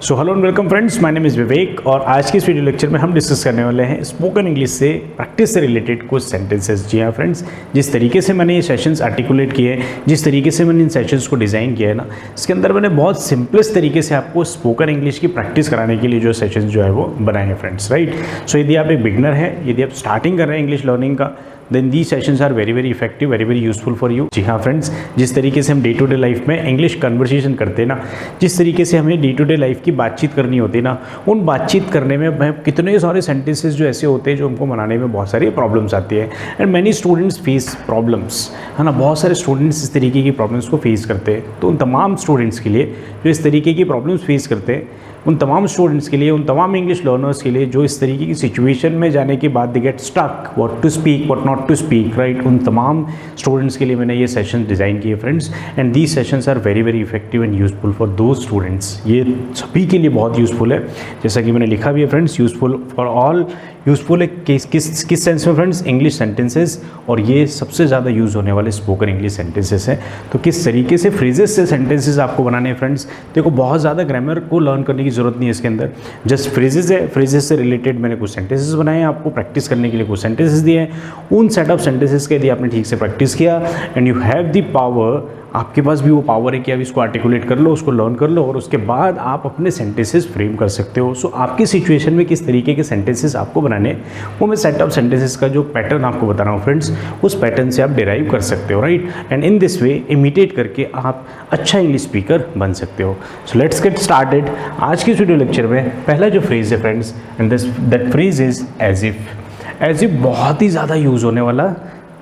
So hello and welcome friends, my name is Vivek और आज की इस वीडियो लेक्चर में हम डिस्कस करने वाले हैं स्पोकन इंग्लिश से प्रैक्टिस से रिलेटेड कुछ सेंटेंसेस। जी हाँ फ्रेंड्स, जिस तरीके से मैंने ये सेशंस आर्टिकुलेट किए हैं, जिस तरीके से मैंने इन सेशंस को डिज़ाइन किया है ना, इसके अंदर मैंने बहुत सिंपलेस्ट तरीके से आपको स्पोकन इंग्लिश की प्रैक्टिस कराने के लिए जो सेशंस जो है वो बनाए हैं फ्रेंड्स, राइट। सो यदि आप एक बिगनर हैं, यदि आप स्टार्टिंग कर रहे हैं इंग्लिश लर्निंग का, then the sessions are very effective, very useful for you. जी हाँ फ्रेंड्स, जिस तरीके से हम डे टू डे लाइफ में इंग्लिश कन्वर्सेशन करते हैं ना, जिस तरीके से हमें डे टू डे लाइफ की बातचीत करनी होती है ना, उन बातचीत करने में कितने सारे सेंटेंसेस जो ऐसे होते हैं जो हमको बनाने में बहुत सारी प्रॉब्लम्स आती है। And many students face problems, है ना, बहुत सारे स्टूडेंट्स इस तरीके की प्रॉब्लम्स को फेस करते हैं। तो उन तमाम स्टूडेंट्स के लिए जो इस तरीके की प्रॉब्लम्स फेस करते हैं, उन तमाम स्टूडेंट्स के लिए, उन तमाम इंग्लिश लर्नर्स के लिए जो इस तरीके की सिचुएशन में जाने के बाद they get stuck, what to speak what not to speak, right, उन तमाम स्टूडेंट्स के लिए मैंने ये सेशन डिज़ाइन किए friends. And these sessions are very effective and useful for those students. ये सभी के लिए बहुत यूजफुल है, जैसा कि मैंने लिखा भी है friends, useful for all. Useful है किस सेंस में फ्रेंड्स? इंग्लिश सेंटेंसेस, और ये सबसे ज़्यादा यूज़ होने वाले स्पोकन इंग्लिश सेंटेंसेस हैं। तो किस तरीके से फ्रेजेस से सेंटेंसेस आपको बनाने हैं फ्रेंड्स, देखो बहुत ज़्यादा ग्रामर को लर्न करने की ज़रूरत नहीं है इसके अंदर, जस्ट फ्रेजेस है। फ्रेजेस से रिलेटेड मैंने कुछ सेंटेंसेस बनाए हैं, आपको प्रैक्टिस करने के लिए कुछ सेंटेंसेस दिए हैं। उन सेट ऑफ सेंटेंसेस के यदि आपने ठीक से प्रैक्टिस किया and you have the power, आपके पास भी वो पावर है कि आप इसको आर्टिकुलेट कर लो, उसको लर्न कर लो, और उसके बाद आप अपने सेंटेंसेस फ्रेम कर सकते हो। सो आपकी सिचुएशन में किस तरीके के सेंटेंसेस आपको बनाने, वो मैं सेट ऑफ सेंटेंसेस का जो पैटर्न आपको बता रहा हूँ फ्रेंड्स, उस पैटर्न से आप डिराइव कर सकते हो, right. And in this way imitate करके आप अच्छा इंग्लिश स्पीकर बन सकते हो। So let's get started. आज की इस वीडियो लेक्चर में पहला जो फ्रेज है friends, and that phrase is as if. As if बहुत ही ज़्यादा यूज़ होने वाला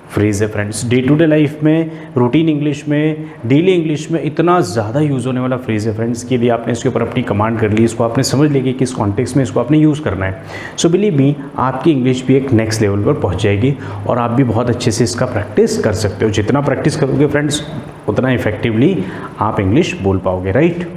फ्रेज है friends, day to day life में, रूटीन इंग्लिश में, डेली इंग्लिश में इतना ज़्यादा यूज़ होने वाला फ्रेज है फ्रेंड्स कि यदि आपने इसके ऊपर अपनी कमांड कर ली, इसको आपने समझ लिया कि किस कॉन्टेक्स्ट में इसको आपने यूज़ करना है, सो बिलीव मी, आपकी इंग्लिश भी एक नेक्स्ट लेवल पर पहुंच जाएगी और आप भी बहुत अच्छे से इसका प्रैक्टिस कर सकते हो। जितना प्रैक्टिस करोगे फ्रेंड्स, उतना इफेक्टिवली आप इंग्लिश बोल पाओगे, राइट।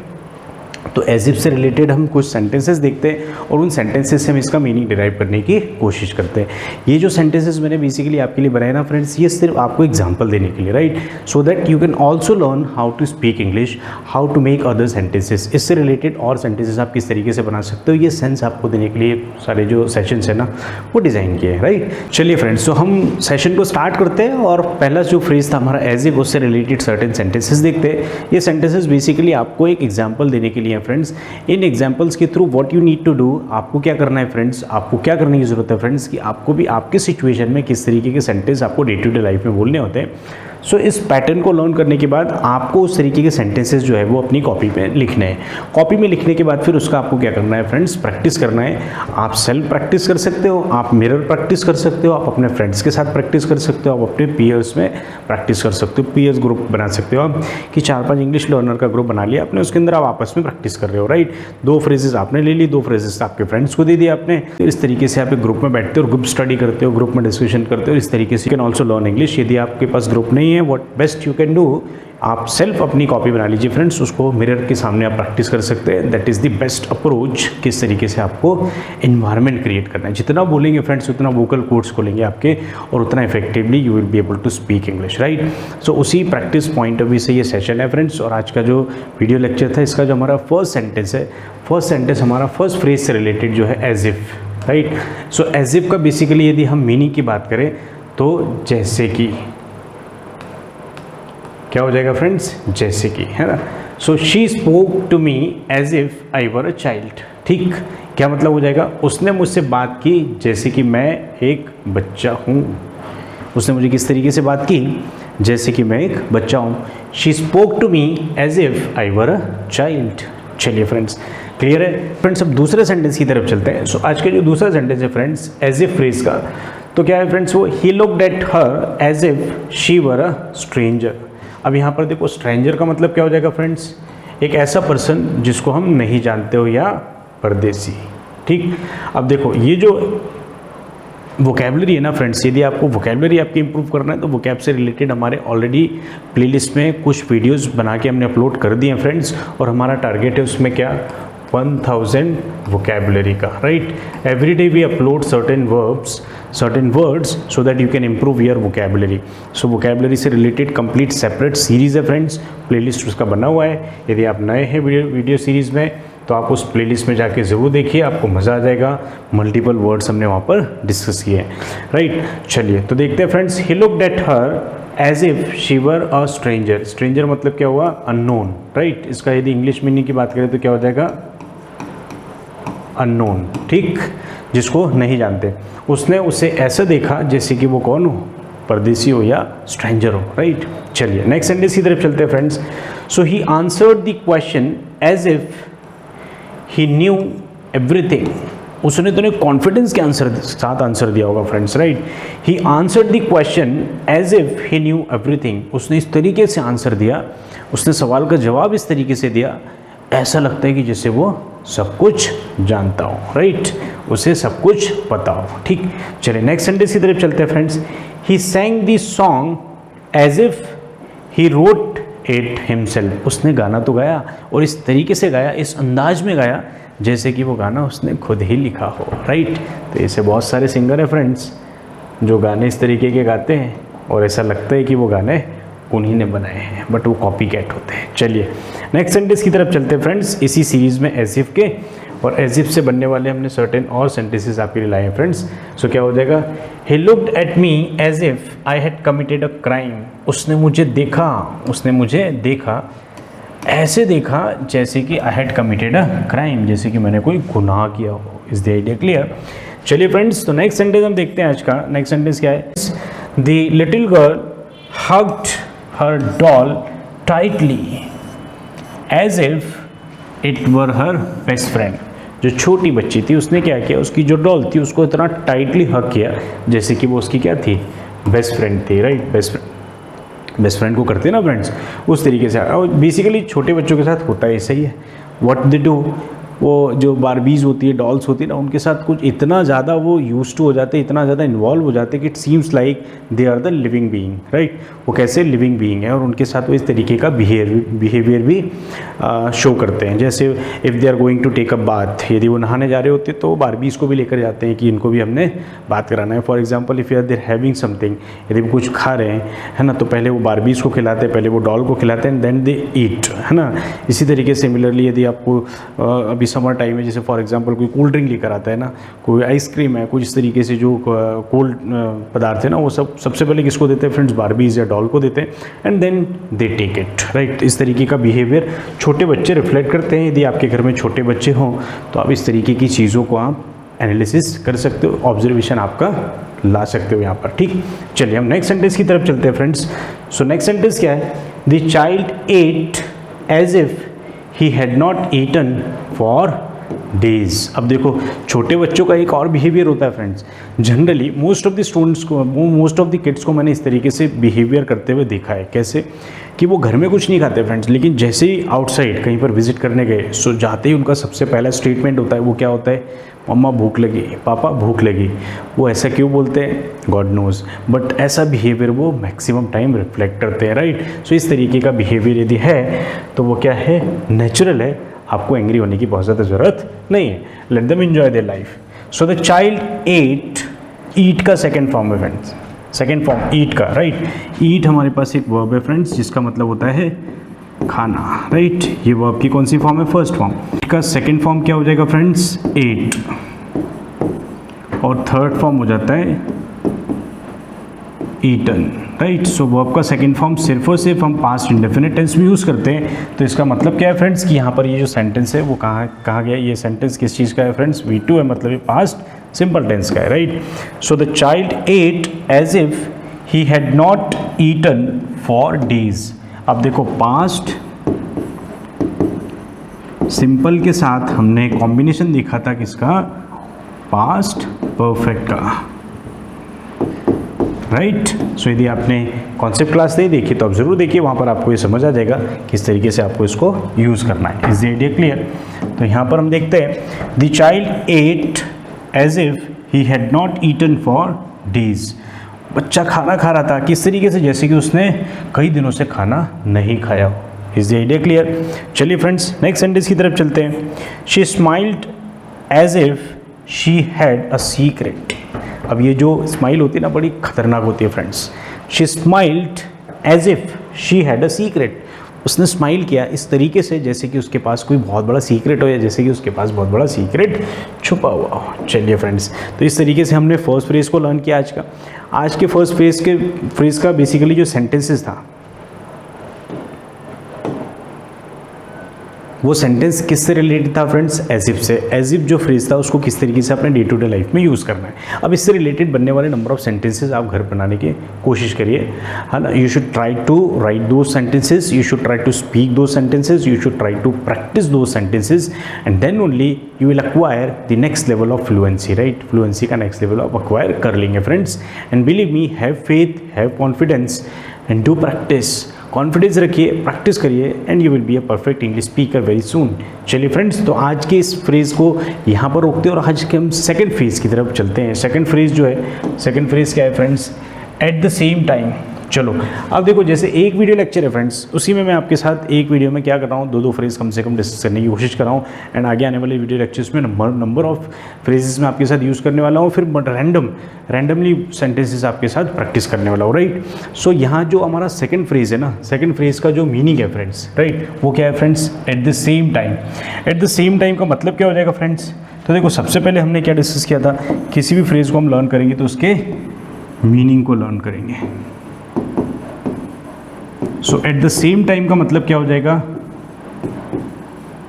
तो एज इफ से रिलेटेड हम कुछ सेंटेंसेस देखते हैं और उन सेंटेंसेस से हम इसका मीनिंग डिराइव करने की कोशिश करते हैं। ये जो सेंटेंसेस मैंने बेसिकली आपके लिए बनाए ना फ्रेंड्स, ये सिर्फ आपको एग्जांपल देने के लिए, right, so that you can also learn how to speak English, how to make other sentences. इससे रिलेटेड और सेंटेंसेस आप किस तरीके से बना सकते हो, ये सेंस आपको देने के लिए सारे जो सेशंस है ना, वो डिज़ाइन किए हैं, राइट। चलिए फ्रेंड्स, तो हम सेशन को स्टार्ट करते हैं और पहला जो फ्रेज था हमारा एज इफ, उससे रिलेटेड सर्टेन सेंटेंसेस देखते हैं। ये सेंटेंसेस बेसिकली आपको एक एग्जाम्पल देने के लिए फ्रेंड्स। इन एग्जांपल्स के through what you need to do, आपको क्या करना है फ्रेंड्स, आपको क्या करने की जरूरत है फ्रेंड्स, कि आपको भी आपके सिचुएशन में किस तरीके के सेंटेंस आपको डे टू डे लाइफ में बोलने होते हैं। सो इस पैटर्न को लर्न करने के बाद आपको उस तरीके के सेंटेंसेस जो है वो अपनी कॉपी पे लिखने हैं। कॉपी में लिखने के बाद फिर उसका आपको क्या करना है फ्रेंड्स, प्रैक्टिस करना है। आप सेल्फ प्रैक्टिस कर सकते हो, आप मिरर प्रैक्टिस कर सकते हो, आप अपने फ्रेंड्स के साथ प्रैक्टिस कर सकते हो, आप अपने पीयर्स में प्रैक्टिस कर सकते हो। पीयर्स ग्रुप बना सकते हो आप, कि 4-5 इंग्लिश लर्नर का ग्रुप बना लिया आपने, उसके अंदर आप आपस में प्रैक्टिस कर रहे हो, राइट। 2 फ्रेजेस आपने ले ली, 2 फ्रेजेस आपके फ्रेंड्स को दे दिया आपने। तो इस तरीके से आप एक ग्रुप में बैठते हो, ग्रुप स्टडी करते हो, ग्रुप में डिस्कशन करते हो। इस तरीके से you can also learn English. यदि आपके पास ग्रुप नहीं है, what best you can do, आप सेल्फ अपनी कॉपी बना लीजिए फ्रेंड्स, उसको मिरर के सामने आप प्रैक्टिस कर सकते हैं। That is the best approach, किस तरीके से आपको एनवायरनमेंट क्रिएट करना है। जितना बोलेंगे फ्रेंड्स, उतना वोकल कोड्स खोलेंगे आपके, और उतना effectively you will be able to speak English, right. So उसी प्रैक्टिस पॉइंट ऑफ व्यू से ये सेशन है फ्रेंड्स। और आज का जो वीडियो लेक्चर था, इसका जो हमारा फर्स्ट सेंटेंस है, फर्स्ट सेंटेंस हमारा फर्स्ट फ्रेज से रिलेटेड जो है as if, right. So as if का बेसिकली यदि हम मीनिंग की बात करें तो जैसे कि, क्या हो जाएगा फ्रेंड्स, जैसे कि, है ना। So she spoke to me as if I were a child. ठीक, क्या मतलब हो जाएगा, उसने मुझसे बात की जैसे कि मैं एक बच्चा हूँ। उसने मुझे किस तरीके से बात की, जैसे कि मैं एक बच्चा हूँ। She spoke to me as if I were a child. चलिए फ्रेंड्स, क्लियर है फ्रेंड्स। अब दूसरे सेंटेंस की तरफ चलते हैं। सो आज का जो दूसरा सेंटेंस है फ्रेंड्स, एज इफ फ्रेज का, तो क्या है फ्रेंड्स, वो ही looked at her as if she were a stranger. अब यहाँ पर देखो, स्ट्रेंजर का मतलब क्या हो जाएगा फ्रेंड्स, एक ऐसा पर्सन जिसको हम नहीं जानते हो, या परदेसी। ठीक, अब देखो ये जो वोकैबुलरी है ना फ्रेंड्स, यदि आपको वोकैबुलरी आपकी इंप्रूव करना है तो वोकैब से रिलेटेड हमारे ऑलरेडी प्लेलिस्ट में कुछ वीडियोस बना के हमने अपलोड कर दिए हैं फ्रेंड्स। और हमारा टारगेट है उसमें क्या, 1000 वोकैबुलरी का, right. Every day we upload certain words so that you can improve your vocabulary. So vocabulary से related complete separate series है friends, playlist उसका बना हुआ है। यदि आप नए हैं वीडियो सीरीज़ में, तो आप उस प्लेलिस्ट में जाके ज़रूर देखिए, आपको मज़ा आ जाएगा। मल्टीपल वर्ड्स हमने वहाँ पर डिस्कस किए हैं, राइट। चलिए तो देखते हैं friends. He looked at her as if she were a stranger. Stranger मतलब क्या हुआ? Unknown, right. इसका यदि इंग्लिश मीनिंग की बात करें तो क्या हो जाएगा? अननोन, ठीक, जिसको नहीं जानते। उसने उसे ऐसा देखा जैसे कि वो कौन हो? परदेसी हो या स्ट्रेंजर हो, राइट। चलिए नेक्स्ट सेंटेंस की तरफ चलते हैं friends. So he answered the question as if he knew everything. उसने तो कॉन्फिडेंस के साथ आंसर दिया होगा friends, right. He answered the question as if he knew everything. उसने इस तरीके से आंसर दिया, उसने सवाल का जवाब इस तरीके से दिया, ऐसा लगता है कि जैसे वो सब कुछ जानता हो, राइट, उसे सब कुछ पता हो, ठीक। चलिए नेक्स्ट सेंटेंस की तरफ चलते हैं friends. He sang the song as if he wrote it himself. उसने गाना तो गाया और इस तरीके से गाया, इस अंदाज में गाया जैसे कि वो गाना उसने खुद ही लिखा हो, राइट। तो ऐसे बहुत सारे सिंगर हैं फ्रेंड्स जो गाने इस तरीके के गाते हैं और ऐसा लगता है कि वो गाने उन्हीं ने बनाए हैं, बट वो कॉपी कैट होते हैं। चलिए नेक्स्ट सेंटेंस की तरफ चलते हैं फ्रेंड्स, इसी सीरीज़ में एज इफ के, और एज इफ से बनने वाले हमने सर्टेन और सेंटेंसेस आपके लिए लाए हैं फ्रेंड्स। सो क्या हो जाएगा? He looked at me as if I had committed a crime. उसने मुझे देखा, उसने मुझे देखा, ऐसे देखा जैसे कि I had committed a crime, जैसे कि मैंने कोई गुनाह किया हो। Is the idea clear? चलिए फ्रेंड्स, तो नेक्स्ट सेंटेंस हम देखते हैं आज का। नेक्स्ट सेंटेंस क्या है? The little girl hugged her doll tightly as if it were her best friend. जो छोटी बच्ची थी उसने क्या किया? उसकी जो डॉल थी उसको इतना टाइटली हग किया जैसे कि वो उसकी क्या थी? बेस्ट फ्रेंड थी, राइट। बेस्ट फ्रेंड को करते हैं ना फ्रेंड्स, उस तरीके से। और बेसिकली छोटे बच्चों के साथ होता है, सही है। व्हाट दे डू, वो जो बारबीज होती है, डॉल्स होती है ना, उनके साथ कुछ इतना ज़्यादा वो यूज टू हो जाते हैं, इतना ज़्यादा इन्वॉल्व हो जाते हैं कि it seems like they are the living being, right. वो कैसे लिविंग बीइंग है और उनके साथ वो इस तरीके का बिहेवियर भी शो करते हैं। जैसे if they are going to take a bath, यदि वो नहाने जा रहे होते तो बारबीज को भी लेकर जाते हैं कि इनको भी हमने बात कराना है। For example if you are there having something, यदि वो कुछ खा रहे हैं, है ना, तो पहले वो बारबीज को खिलाते हैं, पहले वो डॉल को खिलाते हैं, देन दे ईट, है ना। इसी तरीके सिमिलरली यदि आपको अभी समर टाइम में जैसे फॉर एग्जांपल कोई कोल्ड ड्रिंक लेकर आता है ना, कोई आइसक्रीम है, कुछ इस तरीके से जो कोल्ड पदार्थ है ना, वो सब सबसे पहले किसको देते हैं फ्रेंड्स? बारबीज या डॉल को देते हैं, and then they take it, right. इस तरीके का बिहेवियर छोटे बच्चे रिफ्लेक्ट करते हैं। यदि आपके घर में छोटे बच्चे हों तो आप इस तरीके की चीज़ों को आप एनालिसिस कर सकते हो, ऑब्जर्वेशन आपका ला सकते हो यहाँ पर, ठीक। चलिए हम नेक्स्ट सेंटेंस की तरफ चलते हैं फ्रेंड्स। सो नेक्स्ट सेंटेंस क्या है? The child ate as if he had not eaten for days. अब देखो छोटे बच्चों का एक और बिहेवियर होता है friends. Generally most of the students को, मोस्ट ऑफ द किड्स को मैंने इस तरीके से बिहेवियर करते हुए देखा है। कैसे? कि वो घर में कुछ नहीं खाते फ्रेंड्स, लेकिन जैसे ही आउटसाइड कहीं पर विजिट करने गए, सो जाते ही उनका सबसे पहला स्टेटमेंट होता है, वो क्या होता है? मम्मा भूख लगी, पापा भूख लगी। वो ऐसा क्यों बोलते हैं? गॉड नोज, बट ऐसा बिहेवियर वो मैक्सिमम टाइम रिफ्लेक्ट करते हैं, राइट। सो इस तरीके का बिहेवियर यदि है तो वो क्या है? नेचुरल है, आपको एंग्री होने की बहुत ज़्यादा ज़रूरत नहीं है। Let them enjoy their life. So the child ate, eat का सेकेंड फॉर्म है फ्रेंड्स, सेकेंड फॉर्म ईट का, राइट। ईट हमारे पास एक वर्ब है फ्रेंड्स जिसका मतलब होता है खाना, राइट। ये वर्ब की कौन सी फॉर्म है? First form. ईट का सेकेंड फॉर्म क्या हो जाएगा फ्रेंड्स? एट, और थर्ड फॉर्म हो जाता है ईटन, राइट। सो वर्ब का सेकंड फॉर्म सिर्फ और सिर्फ हम पास्ट इंडेफिनिट टेंस में यूज़ करते हैं। तो इसका मतलब क्या है फ्रेंड्स कि यहाँ पर ये जो सेंटेंस है वो कहाँ गया? ये सेंटेंस किस चीज़ का है फ्रेंड्स? V2 है, मतलब ये पास्ट सिंपल टेंस का है, right. So the child ate as if he had not eaten for days. अब देखो पास्ट सिंपल के साथ हमने कॉम्बिनेशन देखा था किसका? पास्ट परफेक्ट का, राइट। सो यदि आपने कॉन्सेप्ट क्लास नहीं देखी तो आप ज़रूर देखिए, वहाँ पर आपको ये समझ आ जाएगा किस तरीके से आपको इसको यूज़ करना है। Is the idea clear? तो यहाँ पर हम देखते हैं the child ate as if he had not eaten for days. बच्चा खाना खा रहा था किस तरीके से? जैसे कि उसने कई दिनों से खाना नहीं खाया हो। Is the idea clear? चलिए फ्रेंड्स नेक्स्ट सेंटेंस की तरफ चलते हैं। She smiled as if she had a secret. अब ये जो स्माइल होती है ना, बड़ी खतरनाक होती है friends. She smiled as if she had a secret. उसने स्माइल किया इस तरीके से जैसे कि उसके पास कोई बहुत बड़ा सीक्रेट हो या जैसे कि उसके पास बहुत बड़ा सीक्रेट छुपा हुआ हो। चलिए फ्रेंड्स, तो इस तरीके से हमने फर्स्ट फ्रेज़ को लर्न किया आज के फर्स्ट फ्रेज़ का बेसिकली जो सेंटेंसेस था वो सेंटेंस किससे रिलेटेड था फ्रेंड्स? एज इफ से। एज इफ जो फ्रेज था उसको किस तरीके से अपने डे टू डे लाइफ में यूज़ करना है। अब इससे रिलेटेड बनने वाले नंबर ऑफ सेंटेंसेस आप घर बनाने की कोशिश करिए, है ना। You should try to write दो sentences, you should try to speak दो sentences, you should try to practice दो sentences and then only you will acquire the next level of fluency, right. Fluency का next level आप acquire कर लेंगे friends. And believe me, have faith, have confidence and do practice. Confidence रखिए, practice करिए and you will be a perfect English speaker very सून। चलिए friends, तो आज के इस फ्रेज़ को यहाँ पर रोकते हैं और आज के हम सेकंड फ्रेज़ की तरफ चलते हैं। सेकंड फ्रेज़ जो है, सेकंड फ्रेज़ क्या है friends? Eight the same time. चलो अब देखो, जैसे एक वीडियो लेक्चर है फ्रेंड्स, उसी में मैं आपके साथ एक वीडियो में क्या कर रहा हूँ, दो फ्रेज़ कम से कम डिस्कस करने की कोशिश कर रहा हूँ। एंड आगे आने वाले वीडियो लेक्चर्स में नंबर ऑफ फ्रेजेस में आपके साथ यूज़ करने वाला हूँ, फिर रैंडमली सेंटेंसेस आपके साथ प्रैक्टिस करने वाला हूँ, राइट। सो यहाँ जो हमारा सेकंड फ्रेज़ है ना, सेकंड फ्रेज़ का जो मीनिंग है फ्रेंड्स, राइट, वो क्या है friends? Eight the same time. Eight the same time का मतलब क्या हो जाएगा फ्रेंड्स? तो देखो, सबसे पहले हमने क्या डिस्कस किया था, किसी भी फ्रेज़ को हम लर्न करेंगे तो उसके मीनिंग को लर्न करेंगे। सो एट द सेम टाइम का मतलब क्या हो जाएगा?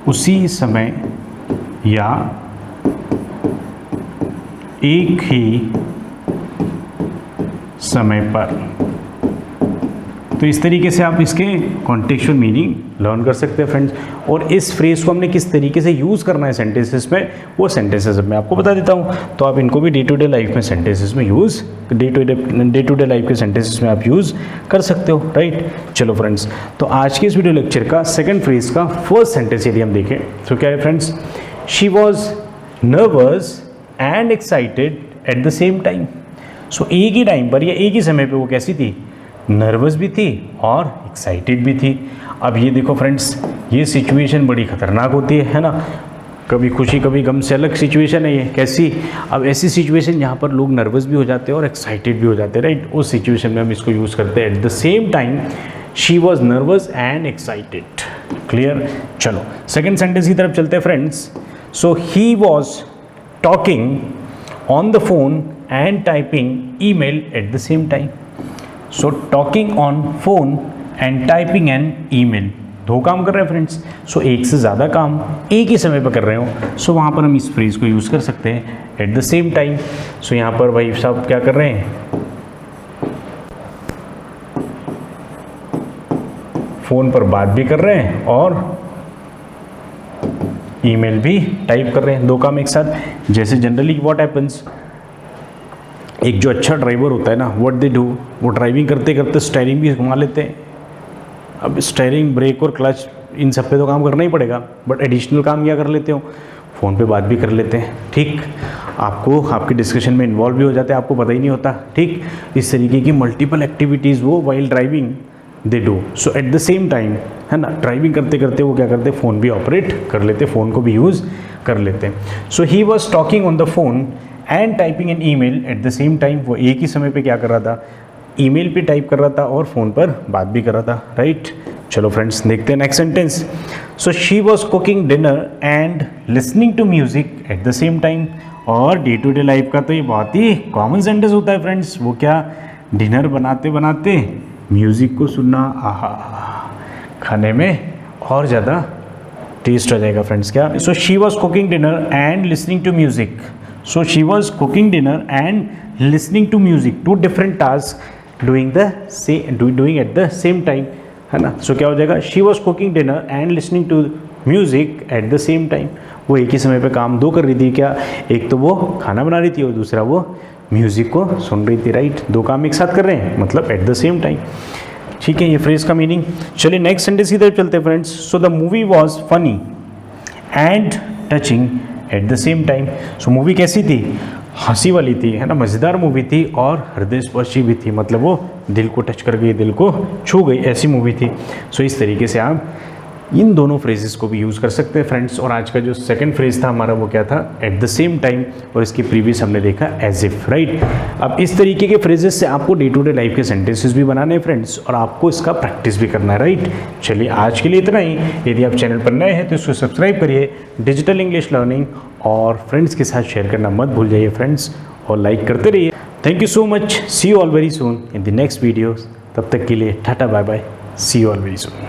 उसी समय या एक ही समय पर। तो इस तरीके से आप इसके कॉन्टेक्चुअल मीनिंग लर्न कर सकते हैं फ्रेंड्स। और इस फ्रेज़ को हमने किस तरीके से यूज़ करना है सेंटेंसेस में, वो सेंटेंसेस मैं आपको बता देता हूँ। तो आप इनको भी डे टू डे लाइफ में सेंटेंसेस में use, day to day life के सेंटेंसेस में आप यूज़ कर सकते हो, राइट। चलो फ्रेंड्स, तो आज के इस वीडियो लेक्चर का सेकंड फ्रेज़ का फर्स्ट सेंटेंस यदि हम देखें तो क्या है friends? She was nervous and excited at the same time. So एक ही टाइम पर या एक ही समय पर वो कैसी थी? नर्वस भी थी और एक्साइटेड भी थी। अब ये देखो फ्रेंड्स, ये सिचुएशन बड़ी ख़तरनाक होती है ना। कभी खुशी कभी गम से अलग सिचुएशन है ये। कैसी? अब ऐसी सिचुएशन जहाँ पर लोग नर्वस भी हो जाते हैं और एक्साइटेड भी हो जाते हैं, राइट। उस सिचुएशन में हम इसको यूज़ करते हैं। At the same time she was nervous and excited. Clear? चलो सेकेंड सेंटेंस की तरफ चलते हैं friends. So he was talking on the phone and typing email at the same time. So talking on phone and typing an email, दो काम कर रहे हैं फ्रेंड्स। सो एक से ज़्यादा काम एक ही समय पर कर रहे हो, सो वहाँ पर हम इस फ्रेज़ को यूज़ कर सकते हैं, एट द सेम टाइम। सो यहाँ पर भाई साहब क्या कर रहे हैं? फ़ोन पर बात भी कर रहे हैं और ईमेल भी टाइप कर रहे हैं, दो काम एक साथ। जैसे जनरली व्हाट हैपन्स, एक जो अच्छा ड्राइवर होता है ना, व्हाट दे डू, वो ड्राइविंग करते करते स्टीयरिंग भी घुमा लेते हैं। अब स्टीयरिंग, ब्रेक और क्लच, इन सब पे तो काम करना ही पड़ेगा, बट एडिशनल काम क्या कर लेते हो? फ़ोन पे बात भी कर लेते हैं, ठीक। आपको आपके डिस्कशन में इन्वॉल्व भी हो जाते हैं, आपको पता ही नहीं होता, ठीक। इस तरीके की मल्टीपल एक्टिविटीज़ वो while driving they do. So eight the same time, है ना, ड्राइविंग करते करते वो क्या करते हैं? फ़ोन भी ऑपरेट कर लेते, फ़ोन को भी यूज़ कर लेते हैं। So he was talking on the phone and typing an email at the same time. वो एक ही समय पे क्या कर रहा था? ईमेल पे टाइप कर रहा था और फ़ोन पर बात भी कर रहा था, राइट। चलो फ्रेंड्स, देखते हैं next sentence. So she was cooking dinner and listening to music at the same time. और डे टू डे लाइफ का तो ये बहुत ही कॉमन सेंटेंस होता है फ्रेंड्स। वो क्या? डिनर बनाते बनाते म्यूज़िक को सुनना, आहा, खाने में और ज़्यादा टेस्ट आ जाएगा फ्रेंड्स। क्या? So she was cooking dinner and listening to music. So she was cooking dinner and listening to music, two different tasks doing at the same time, है ना। So क्या हो जाएगा? She was cooking dinner and listening to music at the same time। वो एक ही समय पे काम दो कर रही थी। क्या? एक तो वो खाना बना रही थी और दूसरा वो म्यूज़िक को सुन रही थी, राइट। दो काम एक साथ कर रहे हैं, मतलब एट द सेम टाइम, ठीक है। ये फ्रेज़ का मीनिंग। चलिए नेक्स्ट सेंटेंस की तरफ चलते हैं friends. So the movie was funny and touching eight the same time. So movie कैसी थी? हंसी वाली थी, है ना, मज़ेदार मूवी थी और हृदय स्पर्शी भी थी, मतलब वो दिल को टच कर गई, दिल को छू गई, ऐसी मूवी थी। सो इस तरीके से आप इन दोनों फ्रेजेस को भी यूज़ कर सकते हैं फ्रेंड्स। और आज का जो सेकंड फ्रेज था हमारा वो क्या था, एट द सेम टाइम, और इसकी प्रीवियस हमने देखा एज इफ, राइट। अब इस तरीके के फ्रेजेस से आपको डे टू डे लाइफ के सेंटेंसेस भी बनाने हैं फ्रेंड्स, और आपको इसका प्रैक्टिस भी करना है, राइट। चलिए आज के लिए इतना ही। यदि आप चैनल पर नए हैं तो इसको सब्सक्राइब करिए, डिजिटल इंग्लिश लर्निंग, और फ्रेंड्स के साथ शेयर करना मत भूल जाइए फ्रेंड्स, और लाइक करते रहिए। Thank you so much, see you all very soon in the next videos. तब तक के लिए tata bye bye, see you all very soon.